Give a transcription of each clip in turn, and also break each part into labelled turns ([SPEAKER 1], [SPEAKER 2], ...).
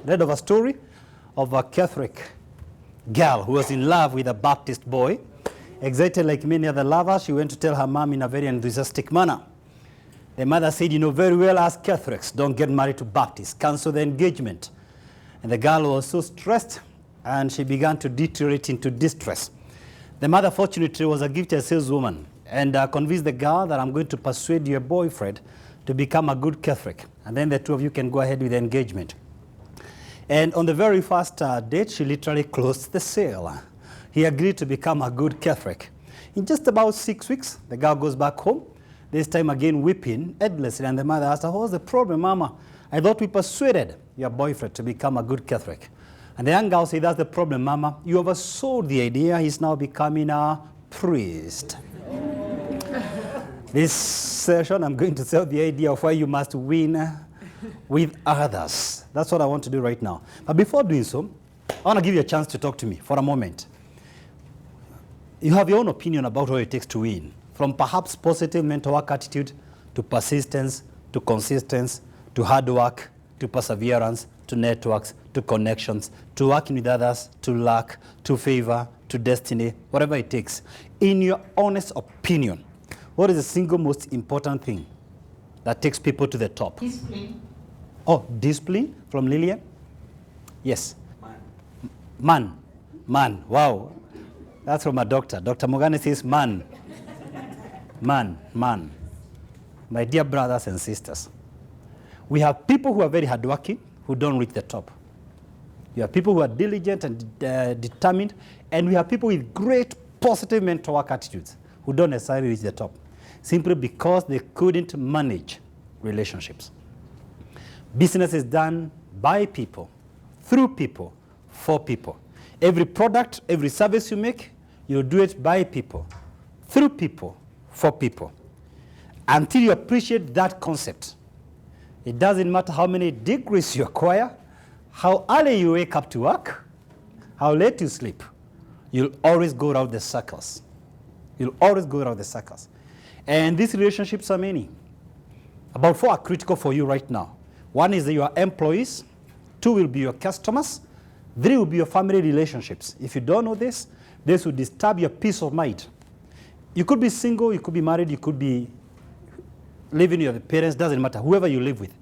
[SPEAKER 1] read of a story of a Catholic girl who was in love with a Baptist boy. Excited like many other lovers, she went to tell her mom in a very enthusiastic manner. The mother said, you know very well as Catholics, don't get married to Baptists, cancel the engagement. And the girl was so stressed, and she began to deteriorate into distress. The mother, fortunately, was a gifted saleswoman, and convinced the girl that I'm going to persuade your boyfriend to become a good Catholic, and then the two of you can go ahead with the engagement. And on the very first date, she literally closed the sale. He agreed to become a good Catholic. In just about 6 weeks, the girl goes back home, this time again weeping endlessly, and the mother asked her, what's the problem, Mama? I thought we persuaded your boyfriend to become a good Catholic. And the young girl said, that's the problem, Mama. You oversold the idea. He's now becoming a priest. This session, I'm going to sell the idea of why you must win with others. That's what I want to do right now. But before doing so, I want to give you a chance to talk to me for a moment. You have your own opinion about what it takes to win, from perhaps positive mental work attitude to persistence, to consistency, to hard work, to perseverance, to networks, to connections, to working with others, to luck, to favor, to destiny, whatever it takes. In your honest opinion, what is the single most important thing that takes people to the top?
[SPEAKER 2] Discipline.
[SPEAKER 1] Oh, discipline from Lillian? Yes. Man. Man. Wow. That's from a doctor. Dr. Mogane says man. Man. Man. My dear brothers and sisters, we have people who are very hardworking who don't reach the top. You have people who are diligent and determined, and we have people with great positive mental work attitudes who don't necessarily reach the top, simply because they couldn't manage relationships. Business is done by people, through people, for people. Every product, every service you make, you do it by people, through people, for people. Until you appreciate that concept, it doesn't matter how many degrees you acquire, how early you wake up to work, how late you sleep, you'll always go around the circles. You'll always go around the circles. And these relationships are many. About 4 are critical for you right now. 1 is your employees, 2 will be your customers, 3 will be your family relationships. If you don't know this will disturb your peace of mind. You could be single, you could be married, you could be living with your parents, doesn't matter, whoever you live with.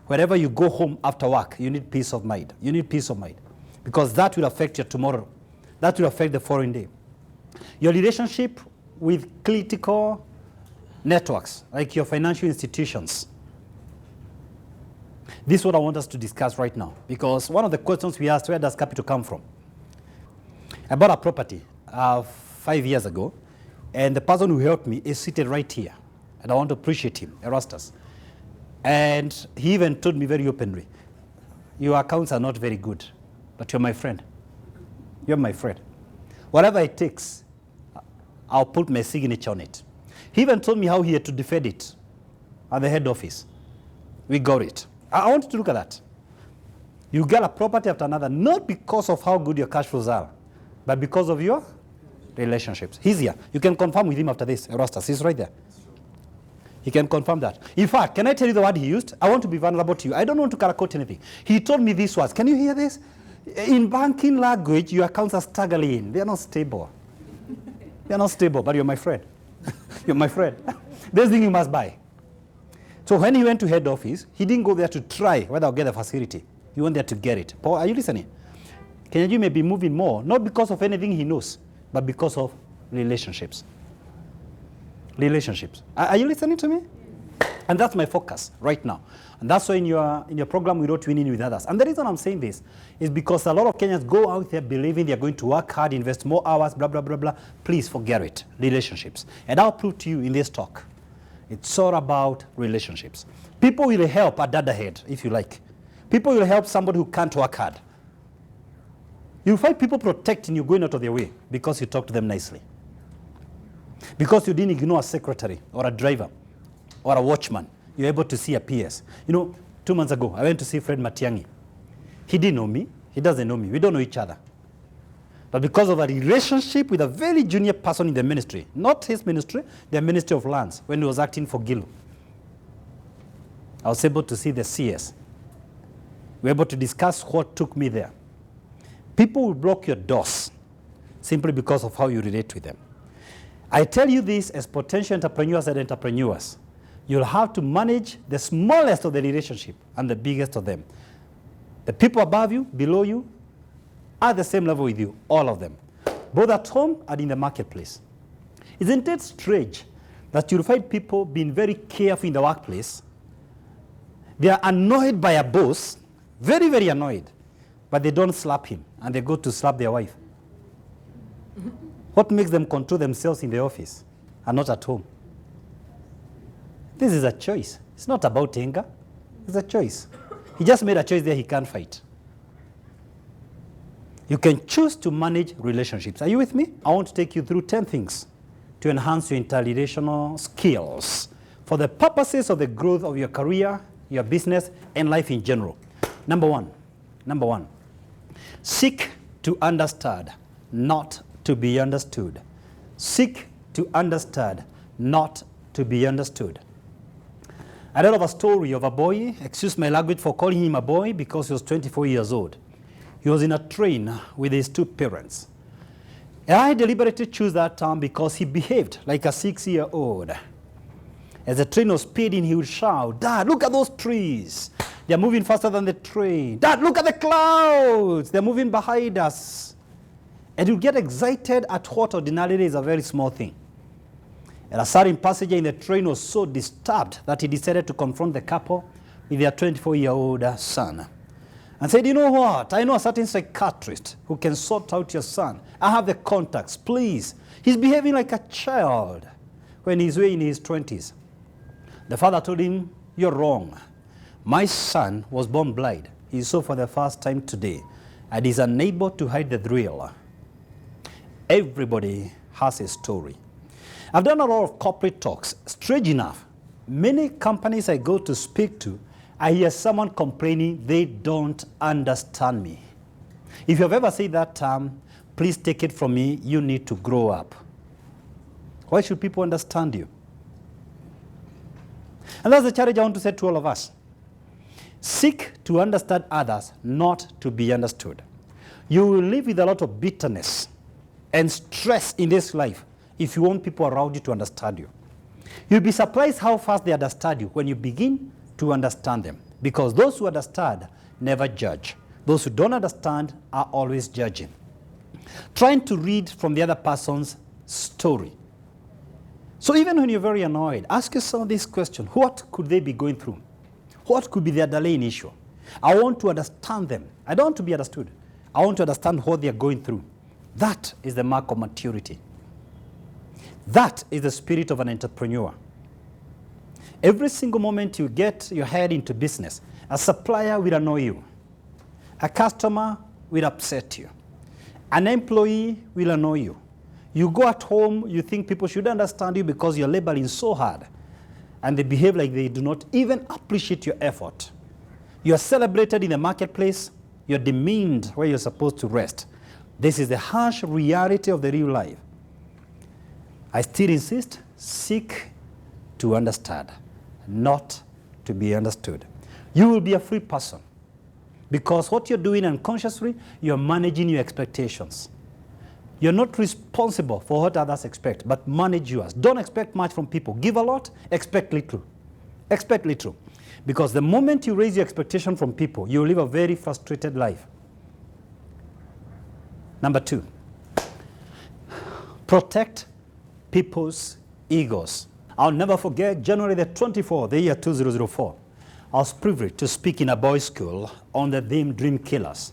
[SPEAKER 1] Wherever you go home after work, you need peace of mind. You need peace of mind. Because that will affect your tomorrow. That will affect the following day. Your relationship with critical networks, like your financial institutions. This is what I want us to discuss right now. Because one of the questions we asked, where does capital come from? I bought a property 5 years ago, and the person who helped me is seated right here. And I want to appreciate him, Erastus. And he even told me very openly, your accounts are not very good, but you're my friend. You're my friend. Whatever it takes, I'll put my signature on it. He even told me how he had to defend it at the head office. We got it. I want you to look at that. You get a property after another, not because of how good your cash flows are, but because of your relationships. He's here. You can confirm with him after this, Erastus. He's right there. He can confirm that. In fact, can I tell you the word he used? I want to be vulnerable to you. I don't want to caracote anything. He told me these words. Can you hear this? In banking language, your accounts are struggling. They are not stable. They are not stable, but you're my friend. You're my friend. There's thing you must buy. So when he went to head office, he didn't go there to try whether I'll get the facility. He went there to get it. Paul, are you listening? Kenyaji may be moving more, not because of anything he knows, but because of relationships. Relationships. Are you listening to me? And that's my focus right now. And that's why in your program we wrote winning with others. And the reason I'm saying this is because a lot of Kenyans go out there believing they're going to work hard, invest more hours, blah, blah, blah, blah. Please forget it. Relationships. And I'll prove to you in this talk. It's all about relationships. People will help a dad ahead, if you like. People will help somebody who can't work hard. You'll find people protecting you, going out of their way because you talk to them nicely. Because you didn't ignore a secretary or a driver or a watchman, you're able to see a PS. You know, 2 months ago, I went to see Fred Matiang'i. He didn't know me. He doesn't know me. We don't know each other. But because of a relationship with a very junior person in the ministry, not his ministry, the Ministry of Lands, when he was acting for Gilu, I was able to see the CS. We're able to discuss what took me there. People will block your doors simply because of how you relate with them. I tell you this as potential entrepreneurs and entrepreneurs. You'll have to manage the smallest of the relationship and the biggest of them. The people above you, below you, are the same level with you, all of them, both at home and in the marketplace. Isn't it strange that you'll find people being very careful in the workplace? They are annoyed by a boss, very, very annoyed, but they don't slap him, and they go to slap their wife. What makes them control themselves in the office and not at home? This is a choice. It's not about anger. It's a choice. He just made a choice there he can't fight. You can choose to manage relationships. Are you with me? I want to take you through 10 things to enhance your interrelational skills for the purposes of the growth of your career, your business, and life in general. Number one, seek to understand, not to be understood. Seek to understand, not to be understood. I read of a story of a boy, excuse my language for calling him a boy because he was 24 years old. He was in a train with his two parents. And I deliberately choose that term because he behaved like a 6-year-old. As the train was speeding, he would shout, "Dad, look at those trees. They're moving faster than the train. Dad, look at the clouds. They're moving behind us." And he would get excited at what ordinarily is a very small thing. And a certain passenger in the train was so disturbed that he decided to confront the couple with their 24-year-old son. And said, "You know what? I know a certain psychiatrist who can sort out your son. I have the contacts, please. He's behaving like a child when he's way in his 20s. The father told him, "You're wrong. My son was born blind. He saw for the first time today, and is unable to hide the thrill." Everybody has a story. I've done a lot of corporate talks. Strange enough, many companies I go to speak to, I hear someone complaining they don't understand me. If you've ever said that term, please take it from me, you need to grow up. Why should people understand you? And that's the challenge I want to say to all of us. Seek to understand others, not to be understood. You will live with a lot of bitterness and stress in this life if you want people around you to understand you. You'll be surprised how fast they understand you when you begin to understand them. Because those who understand never judge. Those who don't understand are always judging. Trying to read from the other person's story. So even when you're very annoyed, ask yourself this question: what could they be going through? What could be their delaying issue? I want to understand them. I don't want to be understood. I want to understand what they're going through. That is the mark of maturity. That is the spirit of an entrepreneur. Every single moment you get your head into business, a supplier will annoy you. A customer will upset you. An employee will annoy you. You go at home, you think people should understand you because you're laboring so hard, and they behave like they do not even appreciate your effort. You're celebrated in the marketplace, you're demeaned where you're supposed to rest. This is the harsh reality of the real life. I still insist, seek to understand, not to be understood. You will be a free person because what you're doing unconsciously, you're managing your expectations. You're not responsible for what others expect, but manage yours. Don't expect much from people. Give a lot, expect little. Expect little. Because the moment you raise your expectation from people, you will live a very frustrated life. Number 2, protect people's egos. I'll never forget January the 24th, the year 2004. I was privileged to speak in a boys' school on the theme Dream Killers.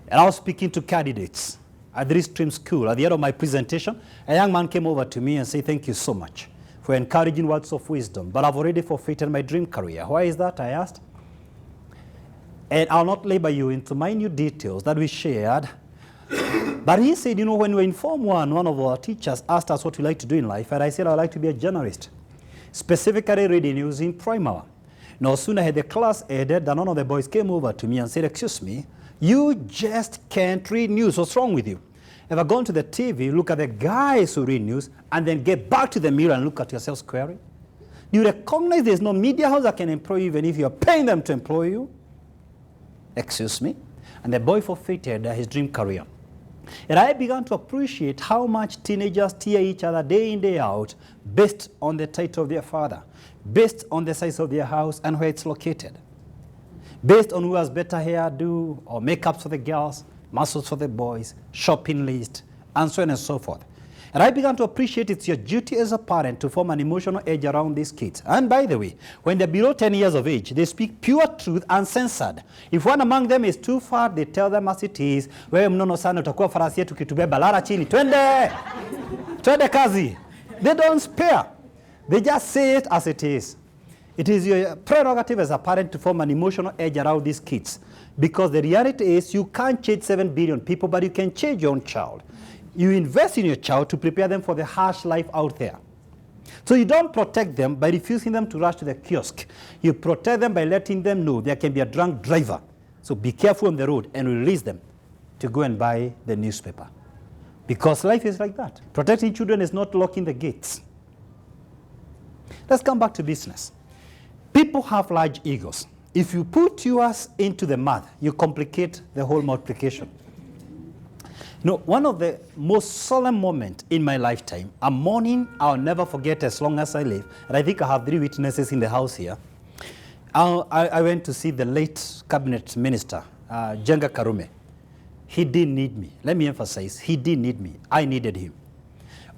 [SPEAKER 1] And I was speaking to candidates at the stream school. At the end of my presentation, a young man came over to me and said, "Thank you so much for encouraging words of wisdom, but I've already forfeited my dream career." "Why is that?" I asked. And I'll not labor you into minute details that we shared. But he said, when we were in Form 1, one of our teachers asked us what we like to do in life, and I said, "I'd like to be a journalist, specifically reading news in primary." No sooner had the class ended than one of the boys came over to me and said, "Excuse me, you just can't read news. What's wrong with you? Ever gone to the TV, look at the guys who read news, and then get back to the mirror and look at yourself squarely? Do you recognize there's no media house that can employ you even if you're paying them to employ you? Excuse me? And the boy forfeited his dream career. And I began to appreciate how much teenagers tear each other day in, day out, based on the title of their father, based on the size of their house and where it's located, based on who has better hairdo or makeup for the girls, muscles for the boys, shopping list, and so on and so forth. And I began to appreciate it's your duty as a parent to form an emotional edge around these kids. And by the way, when they're below 10 years of age, they speak pure truth uncensored. If one among them is too far, they tell them as it is. Wewe mnono sana utakuwa farasi yetu kitubeba lara chini. Twende! Twende kazi. They don't spare. They just say it as it is. It is your prerogative as a parent to form an emotional edge around these kids. Because the reality is you can't change 7 billion people, but you can change your own child. You invest in your child to prepare them for the harsh life out there. So you don't protect them by refusing them to rush to the kiosk. You protect them by letting them know there can be a drunk driver. So be careful on the road and release them to go and buy the newspaper. Because life is like that. Protecting children is not locking the gates. Let's come back to business. People have large egos. If you put yours into the math, you complicate the whole multiplication. You know, one of the most solemn moments in my lifetime, a morning I'll never forget as long as I live, and I think I have 3 witnesses in the house here. I went to see the late cabinet minister, Jenga Karume. He didn't need me. Let me emphasize, he didn't need me. I needed him.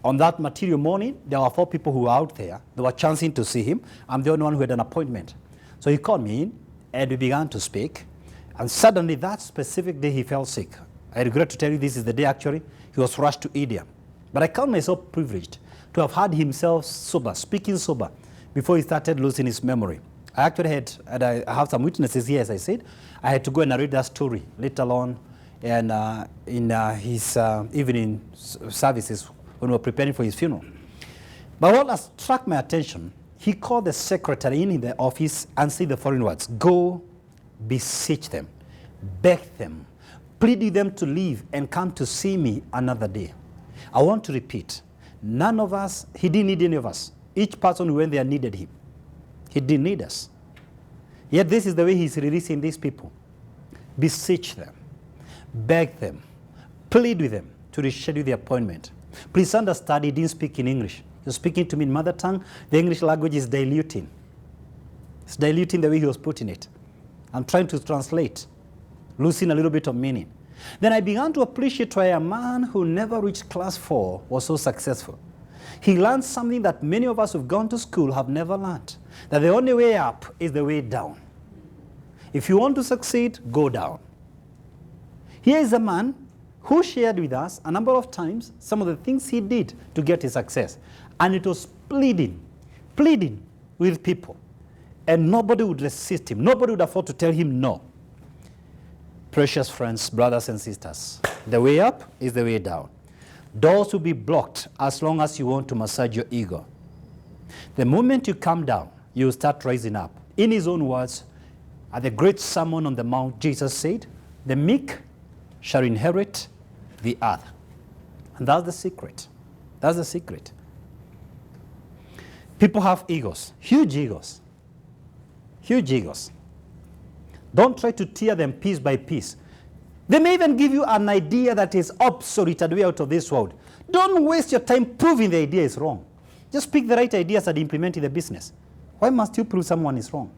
[SPEAKER 1] On that material morning, there were 4 people who were out there. They were chancing to see him. I'm the only one who had an appointment. So he called me in, and we began to speak. And suddenly, that specific day, he fell sick. I regret to tell you this is the day, actually, he was rushed to India. But I count myself privileged to have had himself sober, speaking sober, before he started losing his memory. I actually had, and I have some witnesses here, as I said. I had to go and narrate that story later on and in his evening services when we were preparing for his funeral. But what has struck my attention, he called the secretary in the office and said the following words: "Go beseech them, beg them, plead with them to leave and come to see me another day." I want to repeat, none of us, he didn't need any of us. Each person who went there needed him. He didn't need us. Yet this is the way he's releasing these people. Beseech them, beg them, plead with them to reschedule the appointment. Please understand, he didn't speak in English. He was speaking to me in mother tongue. The English language is diluting. It's diluting the way he was putting it. I'm trying to translate, losing a little bit of meaning. Then I began to appreciate why a man who never reached class 4 was so successful. He learned something that many of us who've gone to school have never learned, that the only way up is the way down. If you want to succeed, go down. Here is a man who shared with us a number of times some of the things he did to get his success. And it was pleading with people. And nobody would resist him. Nobody would afford to tell him no. Precious friends, brothers and sisters, the way up is the way down. Doors will be blocked as long as you want to massage your ego. The moment you come down, you start rising up. In his own words, at the great Sermon on the Mount, Jesus said, "The meek shall inherit the earth." And that's the secret. That's the secret. People have egos, huge egos. Huge egos. Don't try to tear them piece by piece. They may even give you an idea that is obsolete and way out of this world. Don't waste your time proving the idea is wrong. Just pick the right ideas and implement in the business. Why must you prove someone is wrong?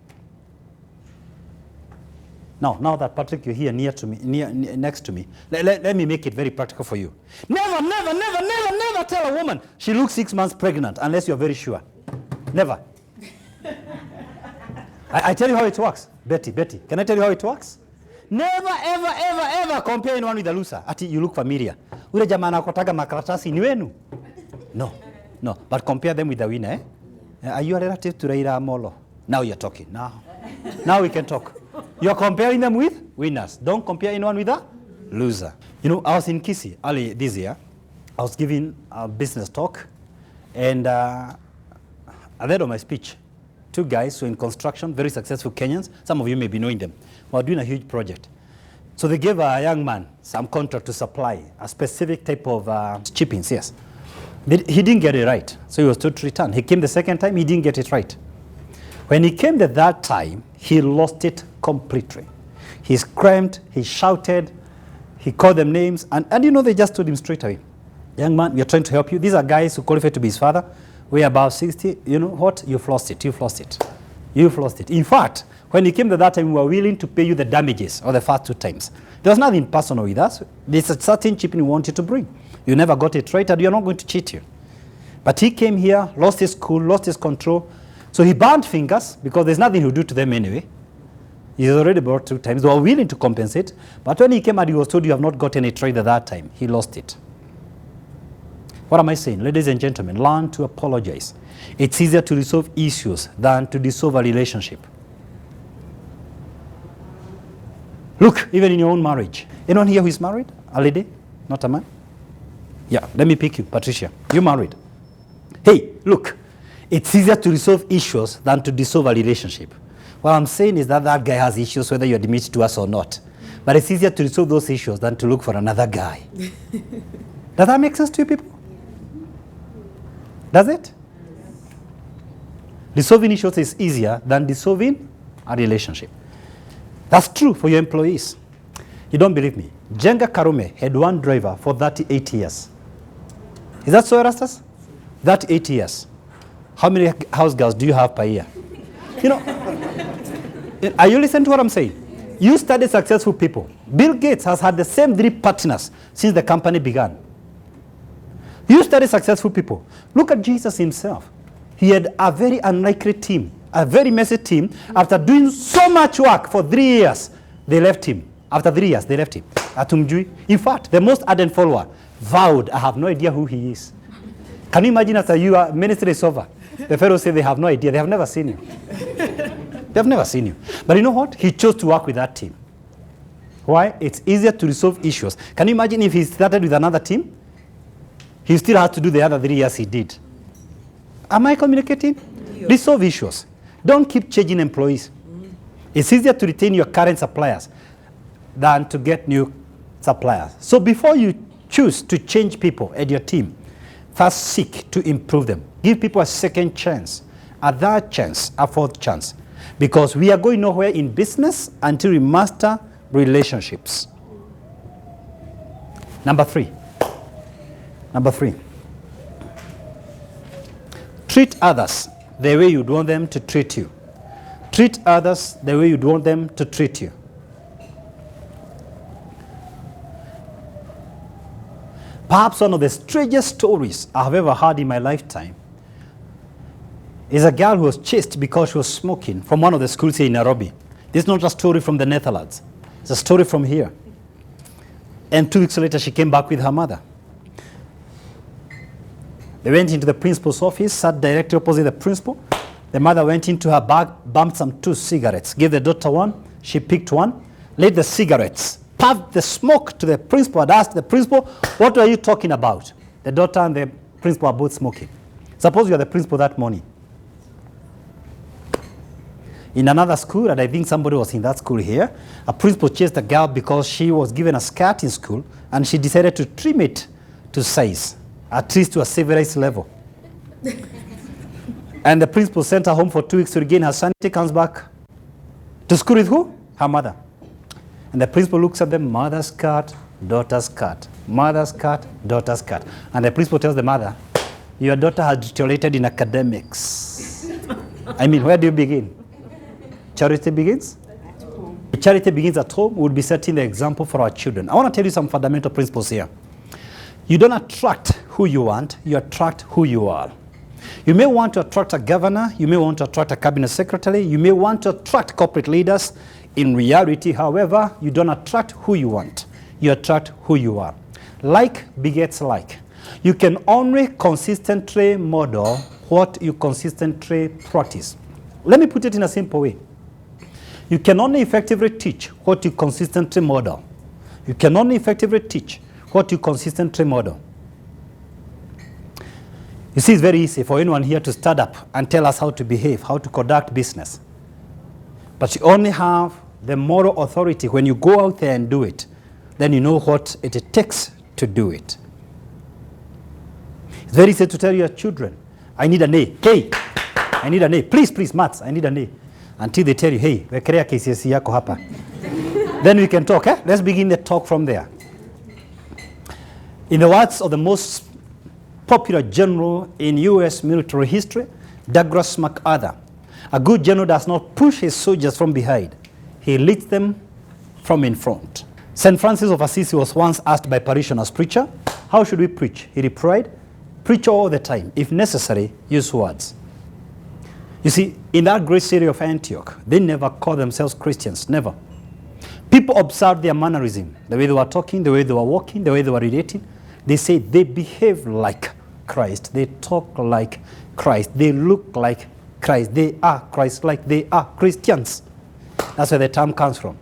[SPEAKER 1] Now that Patrick, you're here near to me, next to me, let me make it very practical for you. Never tell a woman she looks 6 months pregnant unless you're very sure. Never. I tell you how it works. Betty, can I tell you how it works? Never, ever compare anyone with a loser. Ati you look familiar. Ule jamaa anakotaga makaratasi ni wenu? No. But compare them with the winner. Are you a relative to Raila Amolo? Now you're talking. Now we can talk. You're comparing them with winners. Don't compare anyone with a loser. You know, I was in Kisii early this year. I was giving a business talk. And at the end of my speech, 2 guys who are in construction, very successful Kenyans. Some of you may be knowing them. We're doing a huge project. So they gave a young man some contract to supply a specific type of chippings, yes. He didn't get it right, so he was told to return. He came the second time, he didn't get it right. When he came the third time, he lost it completely. He screamed, he shouted, he called them names, and they just told him straight away, young man, we are trying to help you. These are guys who qualify to be his father. We're above 60. You know what? You've lost it. You've lost it. You've lost it. In fact, when he came the that time, we were willing to pay you the damages of the first 2 times. There was nothing personal with us. There's a certain chipping we wanted to bring. You never got it right, and you're not going to cheat you. But he came here, lost his cool, lost his control. So he burned fingers, because there's nothing he'll do to them anyway. He's already brought 2 times. They were willing to compensate. But when he came and he was told you have not gotten it right the that time, he lost it. What am I saying? Ladies and gentlemen, learn to apologize. It's easier to resolve issues than to dissolve a relationship. Look, even in your own marriage. Anyone here who is married? A lady? Not a man? Yeah, let me pick you, Patricia. You married. Hey, look, it's easier to resolve issues than to dissolve a relationship. What I'm saying is that guy has issues whether you admit to us or not. But it's easier to resolve those issues than to look for another guy. Does that make sense to you people? Does it? Resolving issues is easier than dissolving a relationship. That's true for your employees. You don't believe me? Jenga Karume had one driver for 38 years. Is that so, Erastus? 38 years. How many house girls do you have per year? Are you listening to what I'm saying? You study successful people. Bill Gates has had the same 3 partners since the company began. You study successful people. Look at Jesus himself. He had a very unlikely team, a very messy team. After doing so much work for 3 years, they left him. After 3 years, they left him. Atumjui. In fact, the most ardent follower vowed, I have no idea who he is. Can you imagine after your ministry is over? The fellows say they have no idea. They have never seen you. They have never seen you. But you know what? He chose to work with that team. Why? It's easier to resolve issues. Can you imagine if he started with another team? He still had to do the other 3 years he did. Am I communicating? Resolve issues. Don't keep changing employees. It's easier to retain your current suppliers than to get new suppliers. So before you choose to change people at your team, first seek to improve them. Give people a second chance, a third chance, a fourth chance. Because we are going nowhere in business until we master relationships. Number 3. Treat others the way you'd want them to treat you. Treat others the way you'd want them to treat you. Perhaps one of the strangest stories I have ever heard in my lifetime is a girl who was chased because she was smoking from one of the schools here in Nairobi. This is not a story from the Netherlands. It's a story from here. And 2 weeks later, she came back with her mother. They went into the principal's office, sat directly opposite the principal. The mother went into her bag, bumped some 2 cigarettes, gave the daughter one. She picked one, laid the cigarettes, puffed the smoke to the principal, and asked the principal, what are you talking about? The daughter and the principal are both smoking. Suppose you are the principal that morning. In another school, and I think somebody was in that school here, a principal chased a girl because she was given a skirt in school, and she decided to trim it to size, at least to a civilized level. And the principal sent her home for 2 weeks to regain her sanity, comes back to school with who? Her mother. And the principal looks at them, mother's cut, daughter's cut, mother's cut, daughter's cut. And the principal tells the mother, your daughter has deteriorated in academics. I mean, where do you begin? Charity begins? At home. Charity begins at home. We'll be setting the example for our children. I want to tell you some fundamental principles here. You don't attract who you want, you attract who you are. You may want to attract a governor, you may want to attract a cabinet secretary, you may want to attract corporate leaders. In reality, however, you don't attract who you want, you attract who you are. Like begets like. You can only consistently model what you consistently practice. Let me put it in a simple way. You can only effectively teach what you consistently model. You can only effectively teach what you consistently model. You see, it's very easy for anyone here to stand up and tell us how to behave, how to conduct business. But you only have the moral authority when you go out there and do it. Then you know what it takes to do it. It's very easy to tell your children, I need an A. Hey, I need an A. Please, please, maths, I need an A. Until they tell you, hey, wekelea KCSE yako hapa. Then we can talk. Let's begin the talk from there. In the words of the most popular general in U.S. military history, Douglas MacArthur, a good general does not push his soldiers from behind. He leads them from in front. St. Francis of Assisi was once asked by parishioners, preacher, how should we preach? He replied, preach all the time. If necessary, use words. You see, in that great city of Antioch, they never called themselves Christians, never. People observed their mannerism, the way they were talking, the way they were walking, the way they were relating. They say they behave like Christ. They talk like Christ. They look like Christ. They are Christ-like. They are Christians. That's where the term comes from.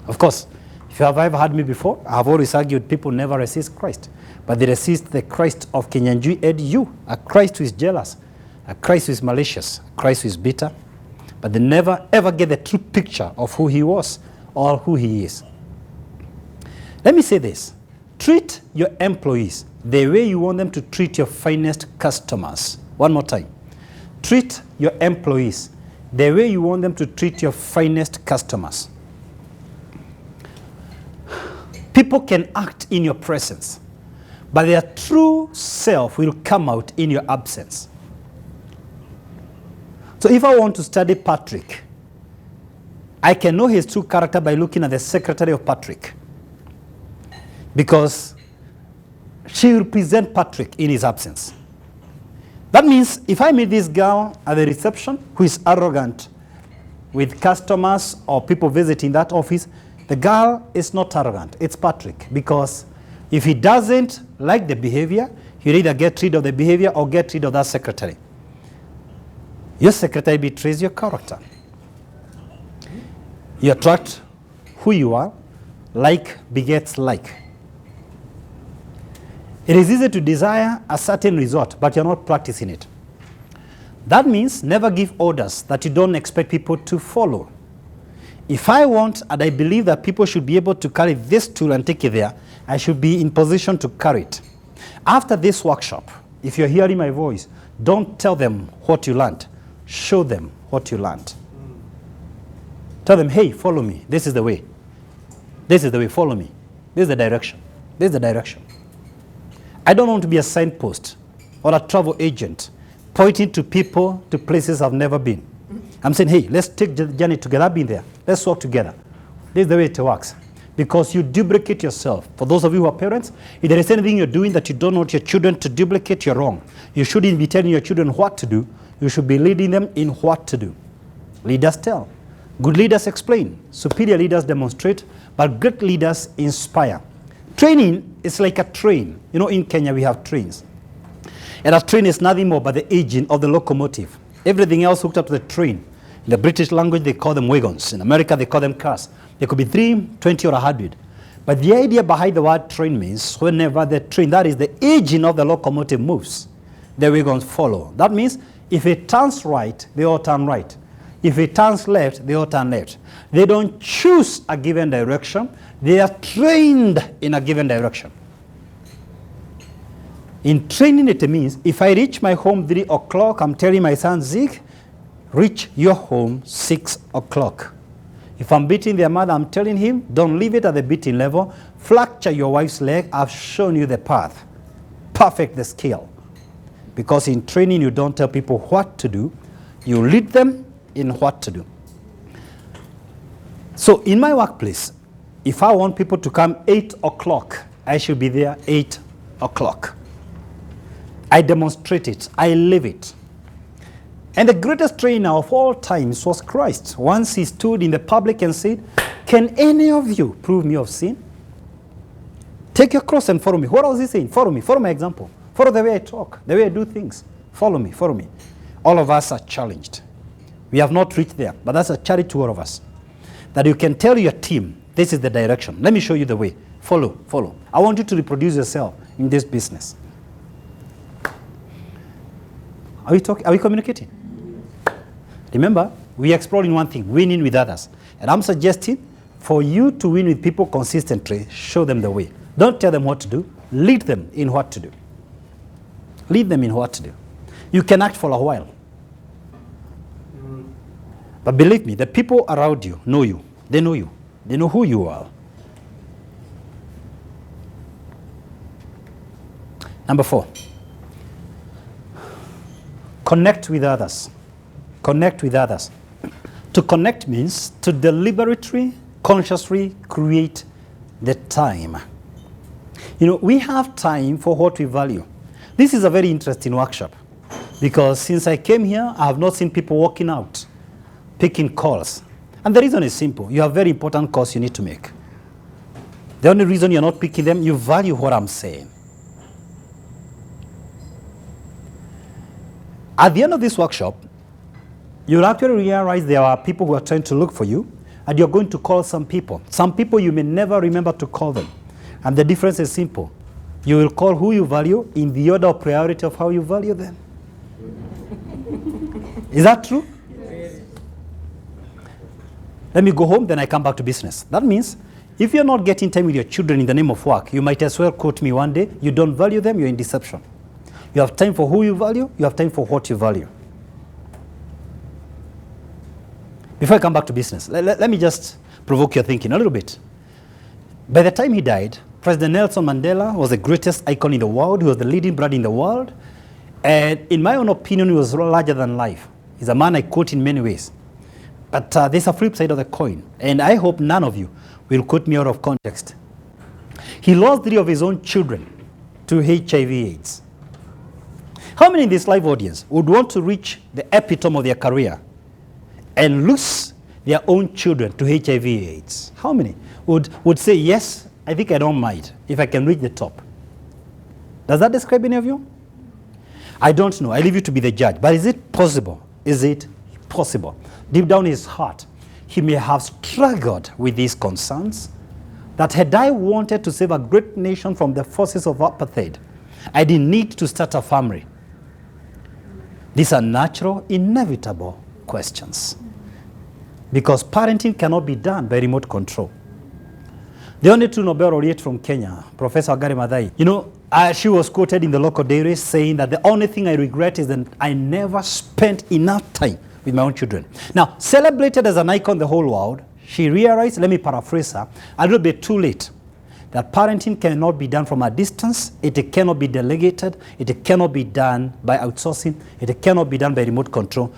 [SPEAKER 1] Of course, if you have ever heard me before, I have always argued people never resist Christ. But they resist the Christ of Kinyanjui Edu, a Christ who is jealous, a Christ who is malicious, a Christ who is bitter. But they never ever get the true picture of who he was or who he is. Let me say this. Treat your employees the way you want them to treat your finest customers. One more time. Treat your employees the way you want them to treat your finest customers. People can act in your presence, but their true self will come out in your absence. So if I want to study Patrick, I can know his true character by looking at the secretary of Patrick, because she will present Patrick in his absence. That means if I meet this girl at the reception who is arrogant with customers or people visiting that office, the girl is not arrogant, it's Patrick. Because if he doesn't like the behavior, he'll either get rid of the behavior or get rid of that secretary. Your secretary betrays your character. You attract who you are, like begets like. It is easy to desire a certain result, but you're not practicing it. That means never give orders that you don't expect people to follow. If I want and I believe that people should be able to carry this tool and take it there, I should be in position to carry it. After this workshop, if you're hearing my voice, don't tell them what you learned. Show them what you learned. Tell them, hey, follow me. This is the way. This is the way. Follow me. This is the direction. This is the direction. I don't want to be a signpost or a travel agent pointing to people to places I've never been. I'm saying, hey, let's take the journey together. I've been there. Let's walk together. This is the way it works. Because you duplicate yourself. For those of you who are parents, if there is anything you're doing that you don't want your children to duplicate, you're wrong. You shouldn't be telling your children what to do. You should be leading them in what to do. Leaders tell. Good leaders explain. Superior leaders demonstrate. But great leaders inspire. Training is like a train. You know, in Kenya we have trains. And a train is nothing more but the engine of the locomotive. Everything else hooked up to the train. In the British language, they call them wagons. In America, they call them cars. They could be 3, 20, or 100. But the idea behind the word train means whenever the train, that is the engine of the locomotive, moves, the wagons follow. That means if it turns right, they all turn right. If it turns left, they all turn left. They don't choose a given direction. They are trained in a given direction. In training, it means if I reach my home 3 o'clock, I'm telling my son, Zeke, reach your home 6 o'clock. If I'm beating their mother, I'm telling him, don't leave it at the beating level. Fracture your wife's leg. I've shown you the path. Perfect the skill. Because in training, you don't tell people what to do. You lead them in what to do. So in my workplace, if I want people to come 8 o'clock, I should be there 8 o'clock. I demonstrate it. I live it. And the greatest trainer of all times was Christ. Once he stood in the public and said, can any of you prove me of sin? Take your cross and follow me. What was he saying? Follow me. Follow my example. Follow the way I talk, the way I do things. Follow me. Follow me. All of us are challenged. We have not reached there, but that's a charity to all of us. That you can tell your team, this is the direction. Let me show you the way. Follow, follow. I want you to reproduce yourself in this business. Are we talking? Are we communicating? Remember, we are exploring one thing, winning with others. And I'm suggesting for you to win with people consistently, show them the way. Don't tell them what to do. Lead them in what to do. Lead them in what to do. You can act for a while. But believe me, the people around you know you. They know you. They know who you are. Number 4. Connect with others. Connect with others. To connect means to deliberately, consciously create the time. You know, we have time for what we value. This is a very interesting workshop because since I came here, I have not seen people walking out, picking calls. And the reason is simple. You have very important calls you need to make. The only reason you're not picking them, you value what I'm saying. At the end of this workshop, you'll actually realize there are people who are trying to look for you, and you're going to call some people. Some people you may never remember to call them. And the difference is simple. You will call who you value in the order of priority of how you value them. Is that true? Yes. Let me go home, then I come back to business. That means if you're not getting time with your children in the name of work, you might as well quote me one day. You don't value them, you're in deception. You have time for who you value, you have time for what you value. Before I come back to business, let me just provoke your thinking a little bit. By the time he died, President Nelson Mandela was the greatest icon in the world. He was the leading brand in the world. And in my own opinion, he was larger than life. He's a man I quote in many ways. But there's a flip side of the coin. And I hope none of you will quote me out of context. He lost 3 of his own children to HIV/AIDS. How many in this live audience would want to reach the epitome of their career and lose their own children to HIV/AIDS? How many would say, yes, I think I don't mind if I can reach the top? Does that describe any of you? I don't know. I leave you to be the judge. But is it possible? Is it possible? Deep down in his heart, he may have struggled with these concerns that had I wanted to save a great nation from the forces of apartheid, I didn't need to start a family. These are natural, inevitable questions. Because parenting cannot be done by remote control. The only true Nobel laureate from Kenya, Professor Wangari Maathai, you know, she was quoted in the local diary saying that the only thing I regret is that I never spent enough time with my own children. Now, celebrated as an icon in the whole world, she realized, let me paraphrase her, a little bit too late, that parenting cannot be done from a distance, it cannot be delegated, it cannot be done by outsourcing, it cannot be done by remote control.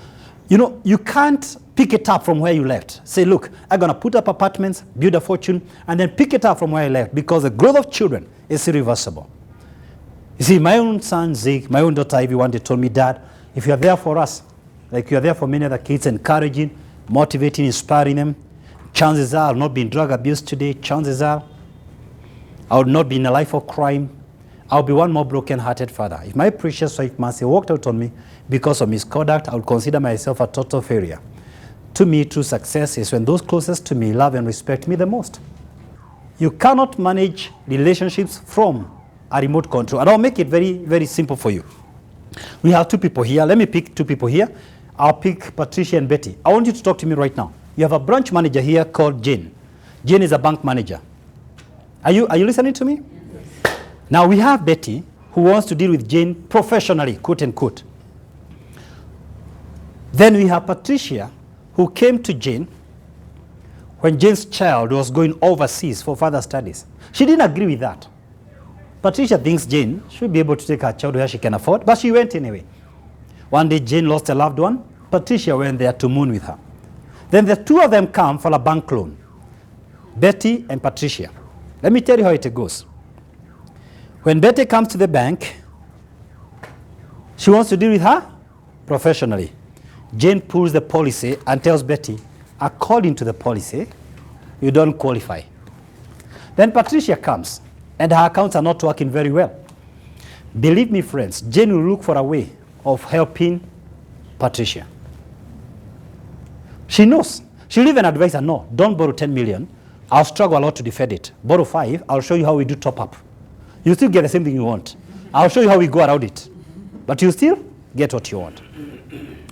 [SPEAKER 1] You know, you can't pick it up from where you left. Say, look, I'm going to put up apartments, build a fortune, and then pick it up from where I left, because the growth of children is irreversible. You see, my own son, Zeke, my own daughter, Ivy, one day told me, Dad, if you're there for us, like you're there for many other kids, encouraging, motivating, inspiring them, chances are I'll not be in drug abuse today. Chances are I will not be in a life of crime. I'll be one more broken-hearted father. If my precious wife Mercy walked out on me because of misconduct, I would consider myself a total failure. To me, true success is when those closest to me love and respect me the most. You cannot manage relationships from a remote control. And I'll make it very, very simple for you. We have 2 people here. Let me pick 2 people here. I'll pick Patricia and Betty. I want you to talk to me right now. You have a branch manager here called Jane. Jane is a bank manager. Are you listening to me? Now we have Betty, who wants to deal with Jane professionally, quote unquote. Then we have Patricia, who came to Jane when Jane's child was going overseas for further studies. She didn't agree with that. Patricia thinks Jane should be able to take her child where she can afford, but she went anyway. One day Jane lost a loved one. Patricia went there to mourn with her. Then the 2 of them come for a bank loan, Betty and Patricia. Let me tell you how it goes. When Betty comes to the bank, she wants to deal with her professionally. Jane pulls the policy and tells Betty, according to the policy, you don't qualify. Then Patricia comes, and her accounts are not working very well. Believe me, friends, Jane will look for a way of helping Patricia. She knows. She'll even advise her, no, don't borrow 10 million. I'll struggle a lot to defend it. Borrow 5, I'll show you how we do top up. You still get the same thing you want. I'll show you how we go around it. But you still get what you want.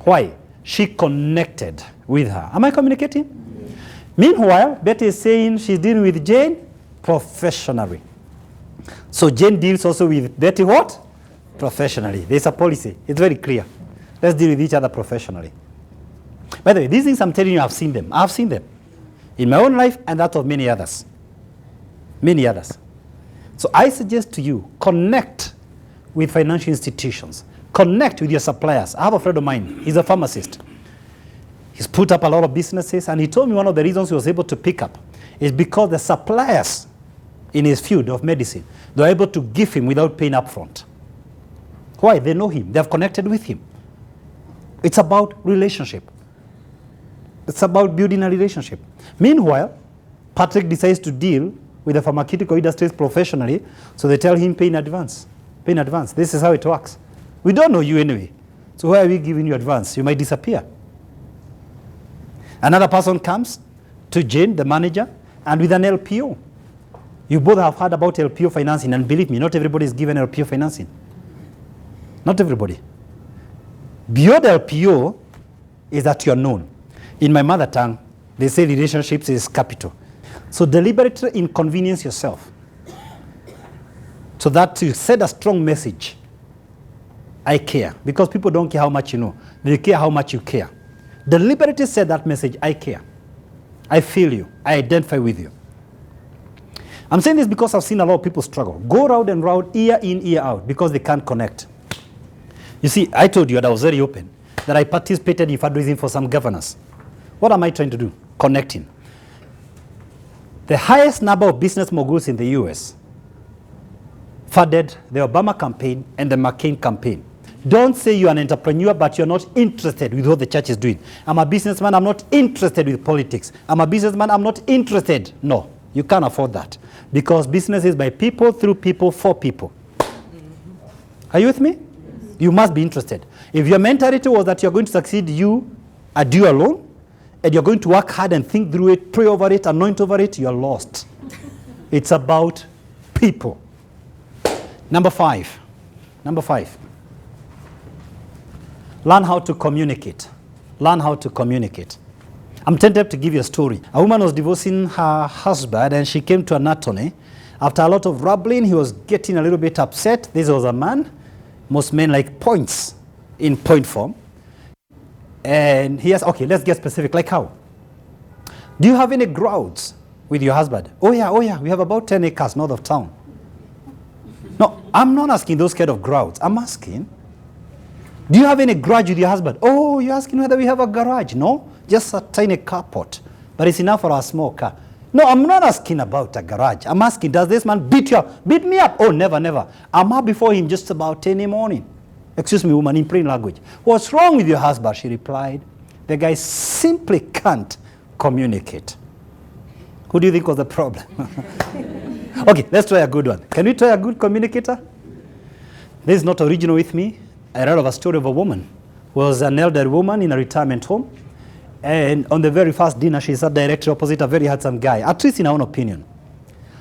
[SPEAKER 1] Why? She connected with her. Am I communicating? Yes. Meanwhile, Betty is saying she's dealing with Jane professionally. So Jane deals also with dating what? Professionally. There's a policy. It's very clear. Let's deal with each other professionally. By the way, these things I'm telling you, I've seen them. I've seen them in my own life and that of many others. Many others. So I suggest to you, connect with financial institutions. Connect with your suppliers. I have a friend of mine. He's a pharmacist. He's put up a lot of businesses, and he told me one of the reasons he was able to pick up is because the suppliers in his field of medicine, they're able to give him without paying up front. Why? They know him. They have connected with him. It's about relationship. It's about building a relationship. Meanwhile, Patrick decides to deal with the pharmaceutical industries professionally, so they tell him pay in advance. Pay in advance. This is how it works. We don't know you anyway. So why are we giving you advance? You might disappear. Another person comes to Jane, the manager, and with an LPO. You both have heard about LPO financing, and believe me, not everybody is given LPO financing. Not everybody. Beyond LPO is that you're known. In my mother tongue, they say relationships is capital. So deliberately inconvenience yourself so that you send a strong message. I care. Because people don't care how much you know. They care how much you care. Deliberately say that message, I care. I feel you. I identify with you. I'm saying this because I've seen a lot of people struggle. Go round and round, year in, year out, because they can't connect. You see, I told you, and I was very open, that I participated in fundraising for some governors. What am I trying to do? Connecting. The highest number of business moguls in the US funded the Obama campaign and the McCain campaign. Don't say you're an entrepreneur, but you're not interested with what the church is doing. I'm a businessman, I'm not interested with politics. I'm a businessman, I'm not interested. No, you can't afford that. Because business is by people, through people, for people. Are you with me? You must be interested. If your mentality was that you're going to succeed, you alone, and you're going to work hard and think through it, pray over it, anoint over it, you're lost. It's about people. Number five. Learn how to communicate. Learn how to communicate. I'm tempted to give you a story. A woman was divorcing her husband, and she came to an attorney. After a lot of rambling, he was getting a little bit upset. This was a man. Most men like points in point form. And he asked, okay, let's get specific. Like how? Do you have any grouts with your husband? Oh yeah, we have about 10 acres north of town. No, I'm not asking those kind of grouts. I'm asking, do you have any garage with your husband? Oh, you're asking whether we have a garage. No, just a tiny carport. But it's enough for a small car. No, I'm not asking about a garage. I'm asking, does this man beat you up? Beat me up? Oh, never. I'm up before him just about 10 in the morning. Excuse me, woman, in plain language. What's wrong with your husband? She replied. The guy simply can't communicate. Who do you think was the problem? Okay, let's try a good one. Can we try a good communicator? This is not original with me. I read of a story of a woman who was an elderly woman in a retirement home. And on the very first dinner, she sat directly opposite a very handsome guy, at least in her own opinion.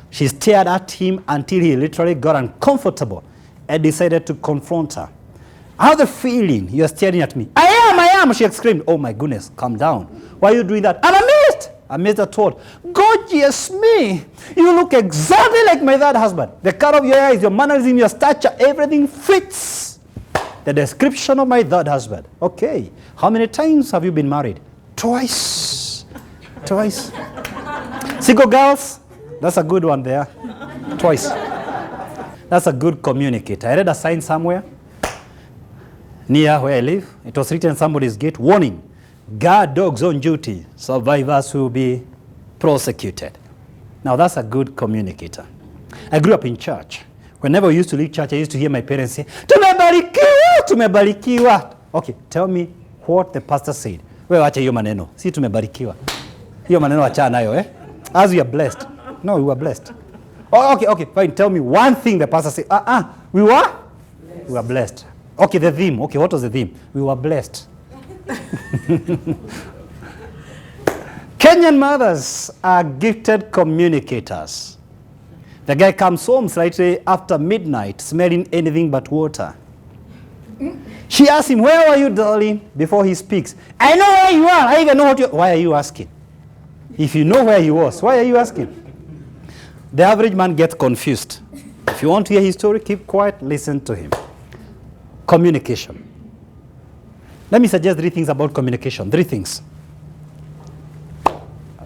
[SPEAKER 1] She stared at him until he literally got uncomfortable and decided to confront her. I have the feeling you're staring at me. I am, she exclaimed. Oh my goodness, calm down. Why are you doing that? I'm amazed. Amazed at what? Gorgeous me. You look exactly like my third husband. The color of your eyes, your mannerism, your stature, everything fits the description of my third husband. Okay. How many times have you been married? Twice. Single girls? That's a good one there. Twice. That's a good communicator. I read a sign somewhere near where I live. It was written on somebody's gate, warning, guard dogs on duty, survivors will be prosecuted. Now that's a good communicator. I grew up in church. Whenever we used to leave church, I used to hear my parents say, tumebarikiwa. Okay, tell me what the pastor said. Wewe wacha hiyo maneno. Si tumebarikiwa. Hiyo maneno acha nayo, eh? As we are blessed. No, we were blessed. Oh, okay, fine. Tell me one thing the pastor said. We were? We were blessed. Okay, the theme. Okay, what was the theme? We were blessed. Kenyan mothers are gifted communicators. The guy comes home slightly after midnight, smelling anything but water. She asks him, where are you, darling? Before he speaks. I know where you are. I even know what you... Why are you asking? If you know where he was, why are you asking? The average man gets confused. If you want to hear his story, keep quiet, listen to him. Communication. Let me suggest 3 things about communication. 3 things.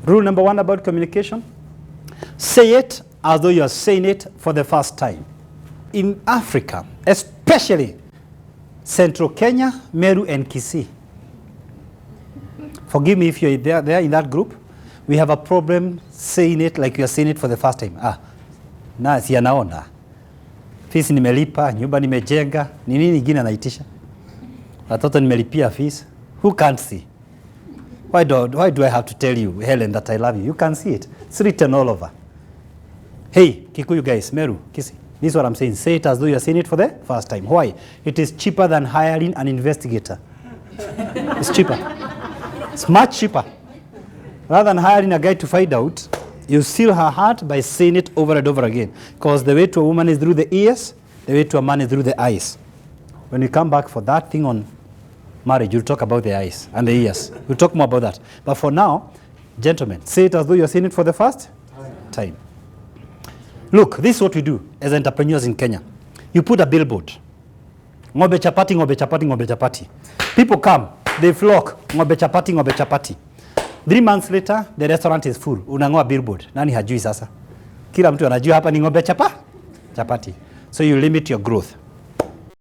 [SPEAKER 1] Rule number 1 about communication. Say it as though you are saying it for the first time. In Africa, especially Central Kenya, Meru and Kisii. Forgive me if you're there in that group. We have a problem saying it like you are saying it for the first time. Na si anaona. Fees nimelipa, nyumba nimejenga, ni nini ingine anaitisha? Watoto nimelipia fees. Who can't see? Why do I have to tell you, Helen, that I love you? You can see it. It's written all over. Hey, Kikuyu guys, Meru, Kisii. This is what I'm saying. Say it as though you're saying it for the first time. Why? It is cheaper than hiring an investigator. It's cheaper. It's much cheaper. Rather than hiring a guy to find out, you seal her heart by saying it over and over again. Because the way to a woman is through the ears, the way to a man is through the eyes. When we come back for that thing on marriage, you'll talk about the eyes and the ears. We'll talk more about that. But for now, gentlemen, say it as though you're saying it for the first time. Look, this is what we do as entrepreneurs in Kenya. You put a billboard. Ng'ombe chapati, ng'ombe chapati, ng'ombe chapati. People come, they flock. Ng'ombe chapati, ng'ombe chapati. 3 months later, the restaurant is full. Unang'oa billboard. Nani hajui sasa? Kila mtu anajua hapa ni ng'ombe chapati. So you limit your growth.